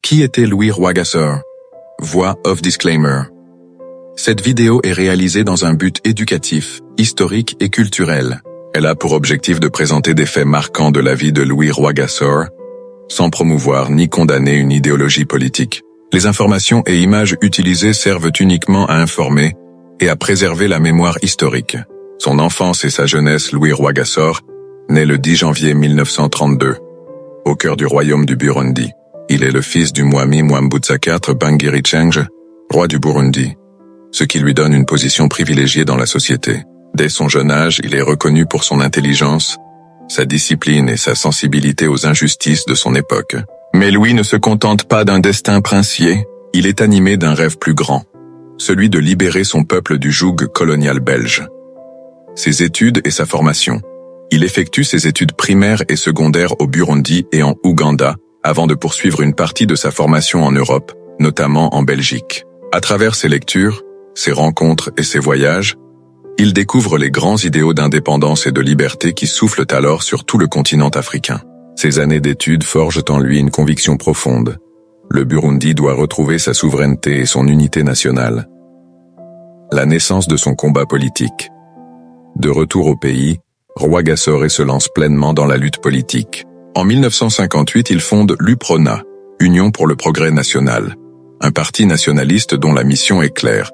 Qui était Louis Rwagasore? Voix off disclaimer. Cette vidéo est réalisée dans un but éducatif, historique et culturel. Elle a pour objectif de présenter des faits marquants de la vie de Louis Rwagasore, sans promouvoir ni condamner une idéologie politique. Les informations et images utilisées servent uniquement à informer et à préserver la mémoire historique. Son enfance et sa jeunesse, Louis Rwagasore, naît le 10 janvier 1932, au cœur du royaume du Burundi. Il est le fils du Mwami Mwambutsa IV Bangiricenge, roi du Burundi, ce qui lui donne une position privilégiée dans la société. Dès son jeune âge, il est reconnu pour son intelligence, sa discipline et sa sensibilité aux injustices de son époque. Mais Louis ne se contente pas d'un destin princier, il est animé d'un rêve plus grand, celui de libérer son peuple du joug colonial belge. Ses études et sa formation. Il effectue ses études primaires et secondaires au Burundi et en Ouganda, avant de poursuivre une partie de sa formation en Europe, notamment en Belgique. À travers ses lectures, ses rencontres et ses voyages, il découvre les grands idéaux d'indépendance et de liberté qui soufflent alors sur tout le continent africain. Ces années d'études forgent en lui une conviction profonde. Le Burundi doit retrouver sa souveraineté et son unité nationale. La naissance de son combat politique. De retour au pays, Rwagasore se lance pleinement dans la lutte politique. En 1958, il fonde l'UPRONA, Union pour le progrès national, un parti nationaliste dont la mission est claire: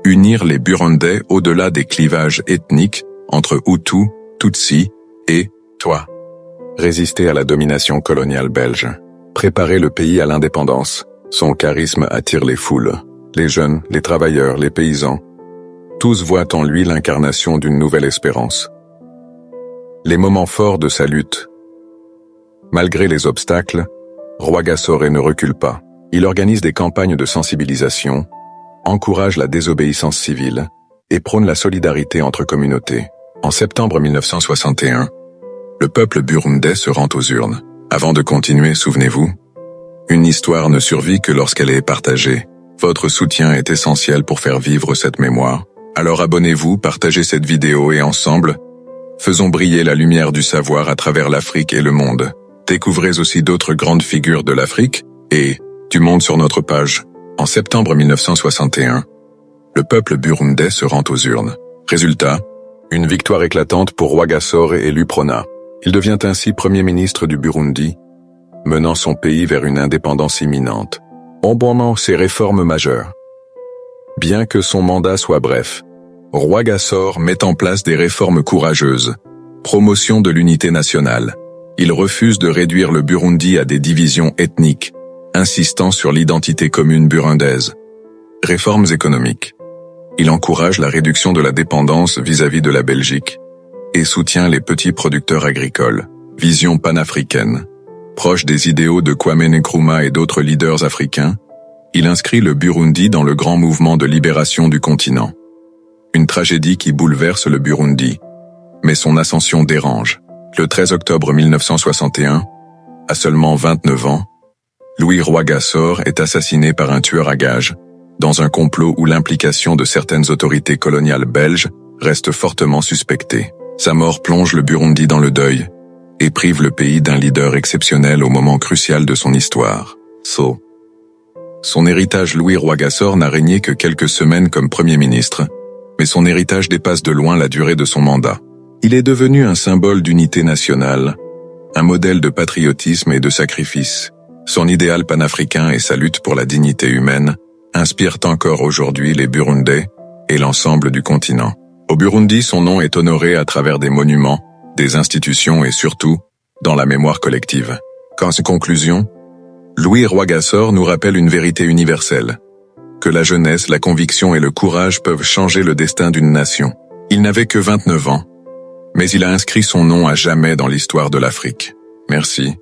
unir les Burundais au-delà des clivages ethniques entre Hutu, Tutsi et Twa. Résister à la domination coloniale belge. Préparer le pays à l'indépendance. Son charisme attire les foules, les jeunes, les travailleurs, les paysans. Tous voient en lui l'incarnation d'une nouvelle espérance. Les moments forts de sa lutte. Malgré les obstacles, Rwagasore ne recule pas. Il organise des campagnes de sensibilisation, encourage la désobéissance civile et prône la solidarité entre communautés. En septembre 1961, le peuple burundais se rend aux urnes. Avant de continuer, souvenez-vous, une histoire ne survit que lorsqu'elle est partagée. Votre soutien est essentiel pour faire vivre cette mémoire. Alors abonnez-vous, partagez cette vidéo et ensemble, faisons briller la lumière du savoir à travers l'Afrique et le monde. Découvrez aussi d'autres grandes figures de l'Afrique et du monde sur notre page. En septembre 1961, le peuple burundais se rend aux urnes. Résultat, une victoire éclatante pour Rwagasore et l'UPRONA. Il devient ainsi Premier ministre du Burundi, menant son pays vers une indépendance imminente. Ombrant ses réformes majeures. Bien que son mandat soit bref, Rwagasore met en place des réformes courageuses. Promotion de l'unité nationale. Il refuse de réduire le Burundi à des divisions ethniques, insistant sur l'identité commune burundaise. Réformes économiques. Il encourage la réduction de la dépendance vis-à-vis de la Belgique et soutient les petits producteurs agricoles. Vision panafricaine. Proche des idéaux de Kwame Nkrumah et d'autres leaders africains, il inscrit le Burundi dans le grand mouvement de libération du continent. Une tragédie qui bouleverse le Burundi, mais son ascension dérange. Le 13 octobre 1961, à seulement 29 ans, Louis Rwagasore est assassiné par un tueur à gages, dans un complot où l'implication de certaines autorités coloniales belges reste fortement suspectée. Sa mort plonge le Burundi dans le deuil et prive le pays d'un leader exceptionnel au moment crucial de son histoire. Son héritage. Louis Rwagasore n'a régné que quelques semaines comme Premier ministre, mais son héritage dépasse de loin la durée de son mandat. Il est devenu un symbole d'unité nationale, un modèle de patriotisme et de sacrifice. Son idéal panafricain et sa lutte pour la dignité humaine inspirent encore aujourd'hui les Burundais et l'ensemble du continent. Au Burundi, son nom est honoré à travers des monuments, des institutions et surtout, dans la mémoire collective. En conclusion, Louis Rwagasore nous rappelle une vérité universelle, que la jeunesse, la conviction et le courage peuvent changer le destin d'une nation. Il n'avait que 29 ans, mais il a inscrit son nom à jamais dans l'histoire de l'Afrique. Merci.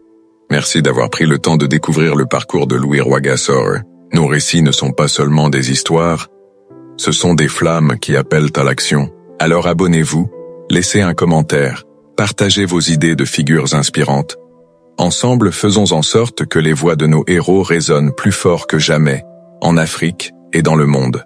Merci d'avoir pris le temps de découvrir le parcours de Louis Rwagasore. Nos récits ne sont pas seulement des histoires, ce sont des flammes qui appellent à l'action. Alors abonnez-vous, laissez un commentaire, partagez vos idées de figures inspirantes. Ensemble, faisons en sorte que les voix de nos héros résonnent plus fort que jamais, en Afrique et dans le monde.